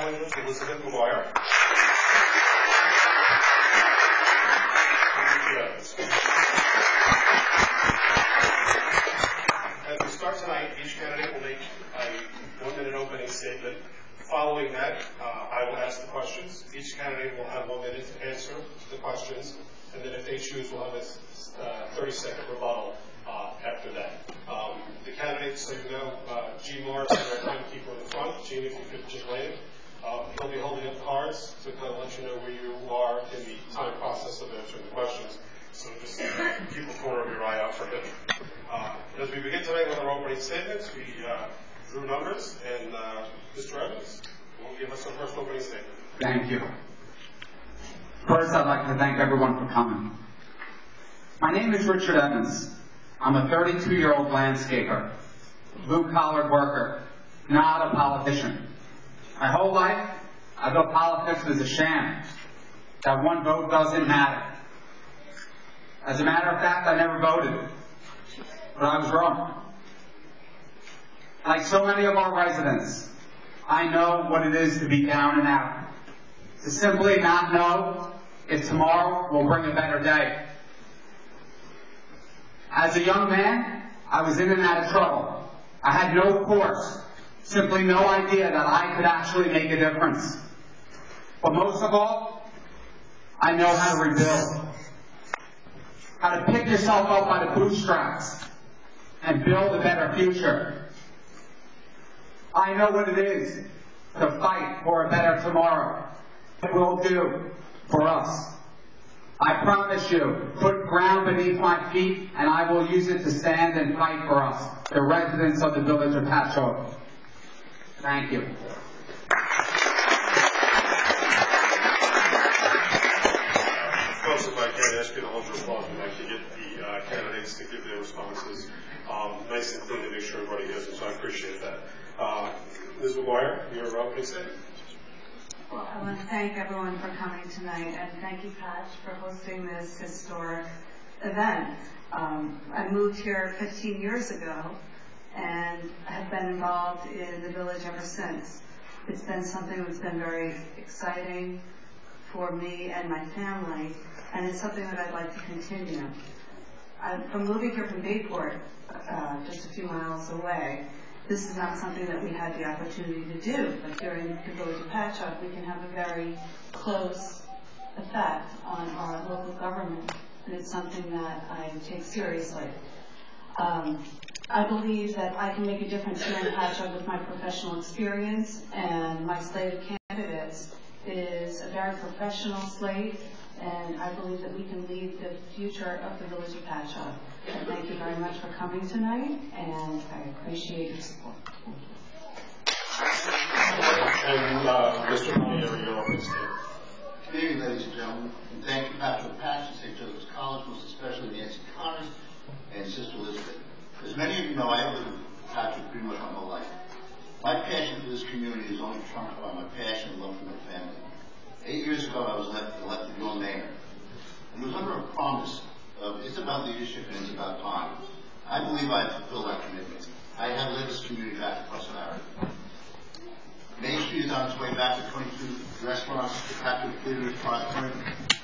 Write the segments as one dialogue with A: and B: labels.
A: challenges, Elizabeth McGuire. As we start tonight, each candidate will make a 1-minute opening statement. Following that, I will ask the questions. Each candidate will have 1 minute to answer the questions, and then if they choose, we'll have a 30-second rebuttal after that. The candidates, so you know, Gene Morris is our timekeeper in the front. Gene, if you could just wave. He'll be holding up cards to kind of let you know where you are in the time process of answering the questions. So just keep a corner of your eye out for him. As we begin tonight with our opening statements, we drew numbers, and Mr. Evans will give us our first opening statement.
B: Thank you. First, I'd like to thank everyone for coming. My name is Richard Evans. I'm a 32-year-old landscaper, blue-collar worker, not a politician. My whole life, I thought politics was a sham, that one vote doesn't matter. As a matter of fact, I never voted, but I was wrong. Like so many of our residents, I know what it is to be down and out, to simply not know if tomorrow will bring a better day. As a young man, I was in and out of trouble. I had no course, simply no idea that I could actually make a difference. But most of all, I know how to rebuild, how to pick yourself up by the bootstraps and build a better future. I know what it is to fight for a better tomorrow. It will do for us. I promise you, put ground beneath my feet, and I will use it to stand and fight for us, the residents of the village of Patchogue. Thank you.
A: Folks, if I can ask you to hold your applause, we'd like to get the candidates to give their responses nice and clean to make sure everybody hears them, so I appreciate that. Ms. McGuire, your opening statement.
C: Well, I want to thank everyone for coming tonight, and thank you, Patch, for hosting this historic event. I moved here 15 years ago and have been involved in the village ever since. It's been something that's been very exciting for me and my family, and it's something that I'd like to continue. I'm moving here from Bayport, just a few miles away. This is not something that we had the opportunity to do, but here in the village of Patchogue, we can have a very close effect on our local government, and it's something that I take seriously. I believe that I can make a difference here in Patchogue with my professional experience, and my slate of candidates is a very professional slate, and I believe that we can lead the future of the village of Patchogue. Thank you very much for coming tonight, and I appreciate your support.
A: And Mr. Auditorium, your opening statement.
D: Good evening, ladies and gentlemen, and thank you, Patchogue Patch and St. Joseph's College, most especially Nancy Connors and Sister Elizabeth. As many of you know, I have lived in Patchogue pretty much my whole life. My passion for this community is only trumped by my passion and love for my family. 8 years ago, I was elected your mayor, and it was under a promise of it's about leadership and it's about time. I believe I have fulfilled that commitment. I have led this community back to prosperity. Main Street is on its way back to 22 restaurants, the Patchogue Theater is prospering.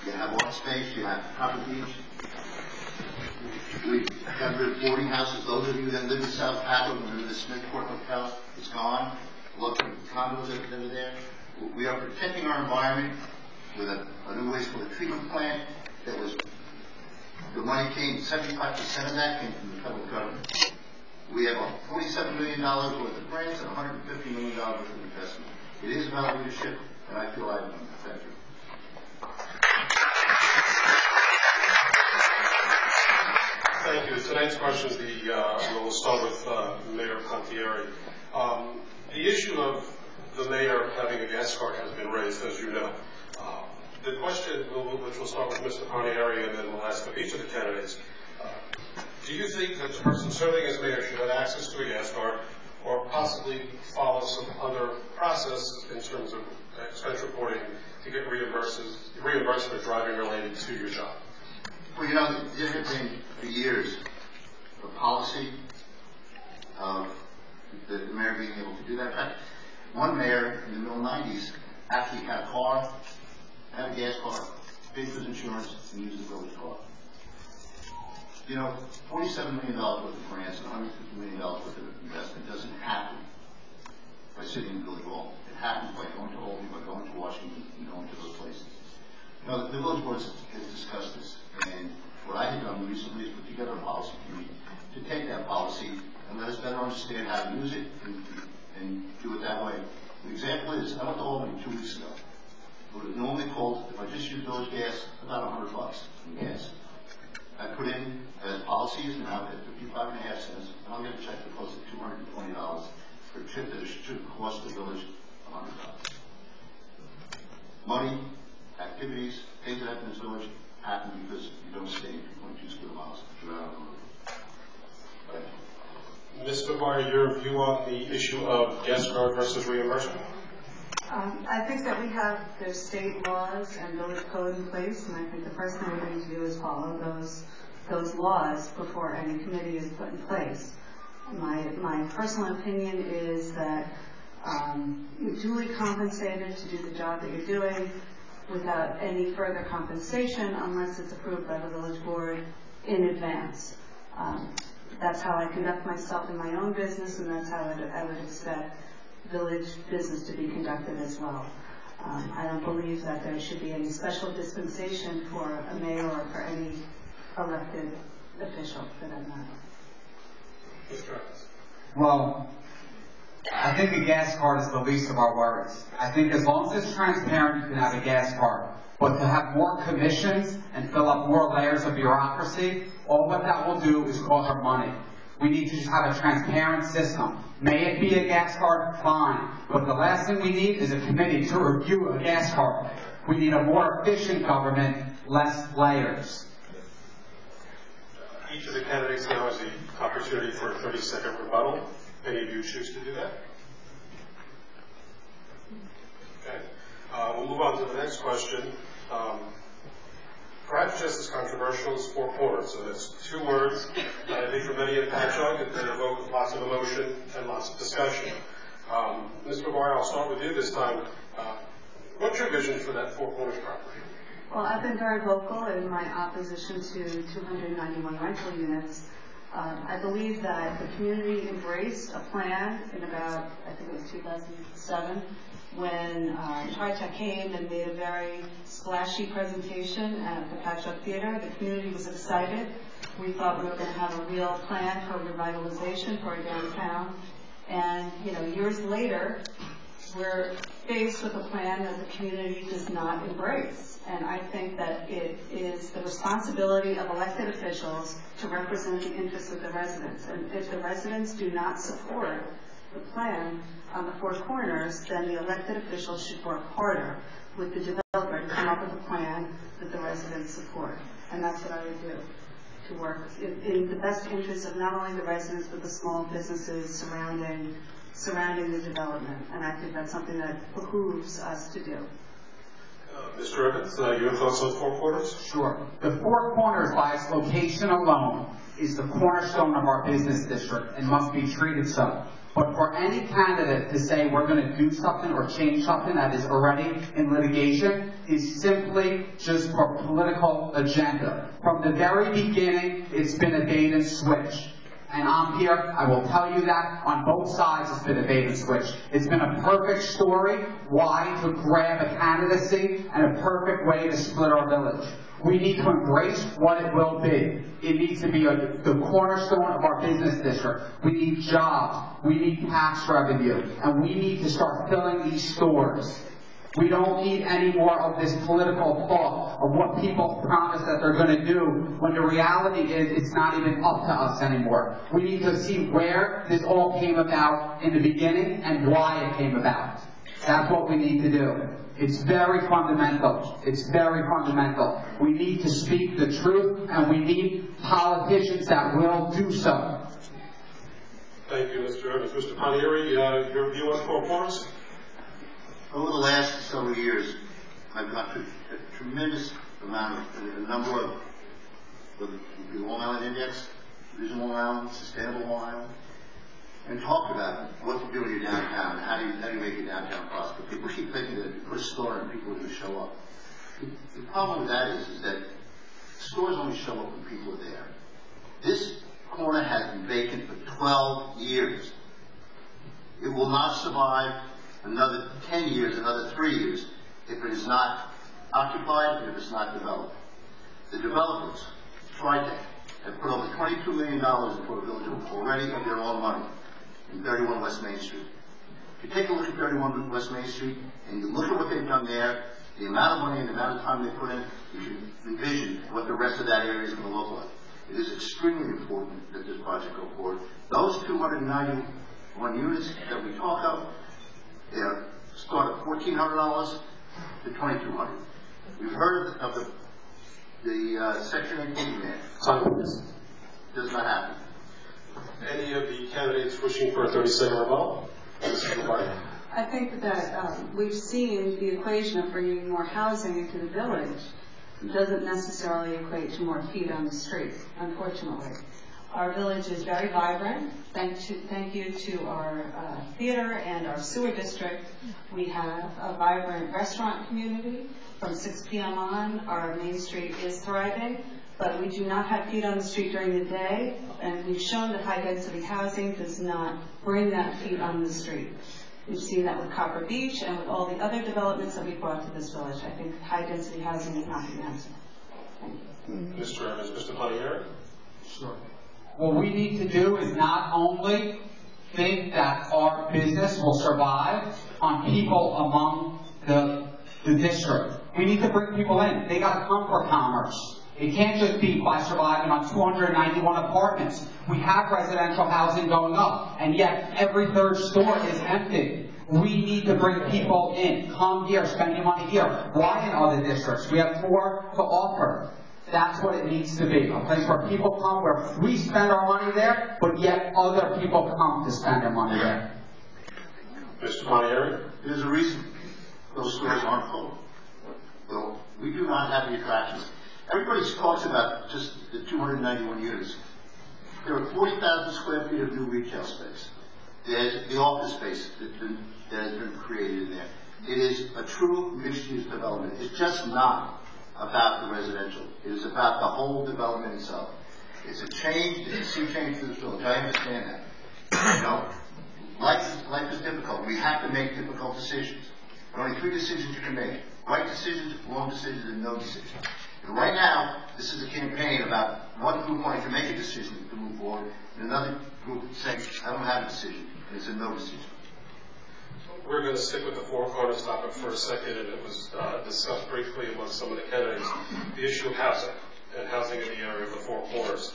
D: You have art space, you have Copper Beach. We got rid of boarding houses. Those of you that live in South Patchogue, remember the Smithport Hotel, it's gone. Look at the condos that are there. We are protecting our environment with a new wastewater treatment plant that was, the money came, 75% of that came from the federal government. We have $47 million worth of grants and $150 million worth of investment. It is about leadership, and I feel I've done that. Thank you.
A: Thank you. Tonight's question is we'll start with Mayor Pontieri. The issue of the mayor having a gas card has been raised, as you know. The question, which we'll start with Mr. Pontieri, and then we'll ask of each of the candidates. Do you think that the person serving as mayor should have access to a gas card, or possibly follow some other process in terms of expense reporting to get reimbursement driving related to your job?
D: Well, you know, there have been for years a policy of the mayor being able to do that. In fact, one mayor in the middle 90s gas card, pay for his insurance, and use the village car. You know, $47 million worth of grants and $150 million worth of investment doesn't happen by sitting in Village Hall. It happens by going to Albany, by going to Washington, and going to those places. You know, the village board has discussed this, and what I have done recently is put together a policy committee to take that policy and let us better understand how to use it and do it that way. The example is, I went to Albany 2 weeks ago. It would have normally called, if I just used village gas, about $100 in gas. I put in, as policy is now, at 55.5 cents, and I'll get a check that costs $220 for a trip that should cost the village $100. Money, activities, things that happen in this village happen because you don't stay 2.2 square miles throughout the road.
A: Ms. McGuire, your view on the issue of gas card versus reimbursement?
C: I think that we have the state laws and village code in place, and I think the first thing we need to do is follow those laws before any committee is put in place. My personal opinion is that you're duly compensated to do the job that you're doing without any further compensation unless it's approved by the village board in advance. That's how I conduct myself in my own business, and that's how I would expect village business to be conducted as well. I don't believe that there should be any special dispensation for a mayor or for any elected official for that matter.
B: Well, I think a gas card is the least of our worries. I think as long as it's transparent, you can have a gas card. But to have more commissions and fill up more layers of bureaucracy, all what that will do is cost our money. We need to just have a transparent system. May it be a gas card? Fine. But the last thing we need is a committee to review a gas card. We need a more efficient government, less layers.
A: Each of the candidates now has the opportunity for a 30-second rebuttal. Any of you choose to do that? Okay. We'll move on to the next question. Perhaps just as controversial as four corners. So that's 2 words. I think for many in Patchogue that evoke lots of emotion and lots of discussion. Ms. McGuire, I'll start with you this time. What's your vision for that Four Corners property?
C: Well, I've been very vocal in my opposition to 291 rental units. I believe that the community embraced a plan in about, I think it was 2007, when Patchogue came and made a very splashy presentation at the Patchogue Theater. The community was excited. We thought we were going to have a real plan for revitalization for our downtown. And, years later, we're faced with a plan that the community does not embrace. And I think that it is the responsibility of elected officials to represent the interests of the residents. And if the residents do not support the plan on the Four Corners, then the elected officials should work harder with the developer to come up with a plan that the residents support. And that's what I would do, to work in the best interest of not only the residents, but the small businesses surrounding the development. And I think that's something that behooves us to do.
A: Mr. Evans, your thoughts on Four Corners?
B: Sure. The Four Corners, by its location alone, is the cornerstone of our business district and must be treated so. But for any candidate to say we're going to do something or change something that is already in litigation is simply just for political agenda. From the very beginning, it's been a bait and switch. And I'm here, I will tell you that on both sides it's been a bait and switch. It's been a perfect story, why to grab a candidacy, and a perfect way to split our village. We need to embrace what it will be. It needs to be the cornerstone of our business district. We need jobs, we need tax revenue, and we need to start filling these stores. We don't need any more of this political talk of what people promise that they're going to do when the reality is it's not even up to us anymore. We need to see where this all came about in the beginning and why it came about. That's what we need to do. It's very fundamental. It's very fundamental. We need to speak the truth, and we need politicians that will do so.
A: Thank you, Mr. Evans. Mr. Panieri, your view on Four Corners?
D: Over the last several years, I've got a tremendous amount of a number of the Long Island Index, Vision Long Island, Sustainable Long Island, and talked about what to do in your downtown and how do you make your downtown prosper. People keep thinking that if you put a store and people are going to show up. The problem with that is that stores only show up when people are there. This corner has been vacant for 12 years. It will not survive another 10 years, another 3 years, if it is not occupied and if it's not developed. The developers, Tritech, have put over $22 million into a village already of their own money in 31 West Main Street. If you take a look at 31 West Main Street and you look at what they've done there, the amount of money and the amount of time they put in, you can envision what the rest of that area is going to look like. It is extremely important that this project go forward. Those 291 units that we talk of, they start at $1,400 to $2,200. We've heard of the Section 18 there. Does not happen.
A: Any of the candidates wishing for a 30-second rebuttal?
C: I think that we've seen the equation of bringing more housing into the village doesn't necessarily equate to more feet on the street, unfortunately. Our village is very vibrant. Thank you to our theater and our sewer district. We have a vibrant restaurant community. From 6 p.m. on, our main street is thriving, but we do not have feet on the street during the day, and we've shown that high-density housing does not bring that feet on the street. We've seen that with Copper Beach and with all the other developments that we've brought to this village. I think high-density housing is not the answer. Thank you.
A: Mr. Evans, Mr. Pontieri?
B: Sure. What we need to do is not only think that our business will survive on people among the district. We need to bring people in. They got to come for commerce. It can't just be by surviving on 291 apartments. We have residential housing going up, and yet every third store is empty. We need to bring people in. Come here, spend your money here. Why in other districts? We have more to offer. That's what it needs to be. A place where people come, where we spend our money there, but yet other people come to spend their money there.
A: Mr. Pontieri?
D: There's a reason those stores aren't full. Well, we do not have the attractions. Everybody talks about just the 291 units. There are 40,000 square feet of new retail space. There's the office space that has been created in there. It is a true mixed-use development. It's just not about the residential. It is about the whole development itself. It's a change. It's a sea change for the village. I understand that. You know, life is difficult. We have to make difficult decisions. There are only 3 decisions you can make: right decisions, wrong decisions, and no decisions. And right now, this is a campaign about one group wanting to make a decision to move forward, and another group saying, I don't have a decision, and it's a no decision.
A: We're going to stick with the Four Corners topic for a second, and it was discussed briefly among some of the candidates, the issue of housing, and housing in the area of the Four Corners.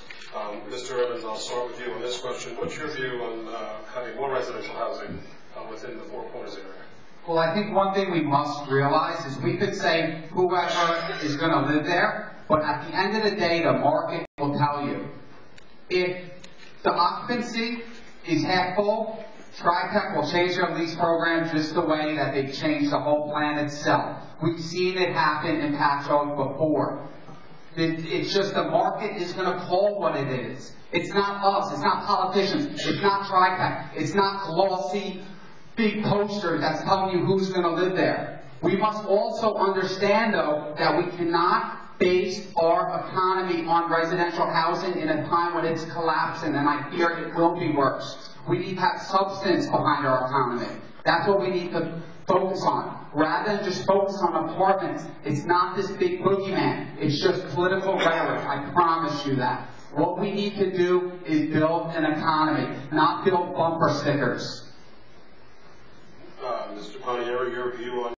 A: Mr. Evans, I'll start with you on this question. What's your view on having more residential housing within the Four Corners area?
B: Well, I think one thing we must realize is we could say whoever is going to live there, but at the end of the day, the market will tell you. If the occupancy is half full, Tritech will change their lease program just the way that they've changed the whole plan itself. We've seen it happen in Patchogue before. It's just the market is going to call what it is. It's not us. It's not politicians. It's not Tritech. It's not glossy big poster that's telling you who's going to live there. We must also understand, though, that we cannot base our economy on residential housing in a time when it's collapsing, and I fear it will be worse. We need to have substance behind our economy. That's what we need to focus on. Rather than just focus on apartments, it's not this big boogeyman. It's just political rhetoric. I promise you that. What we need to do is build an economy, not build bumper stickers.
A: Mr. Pontieri, your view on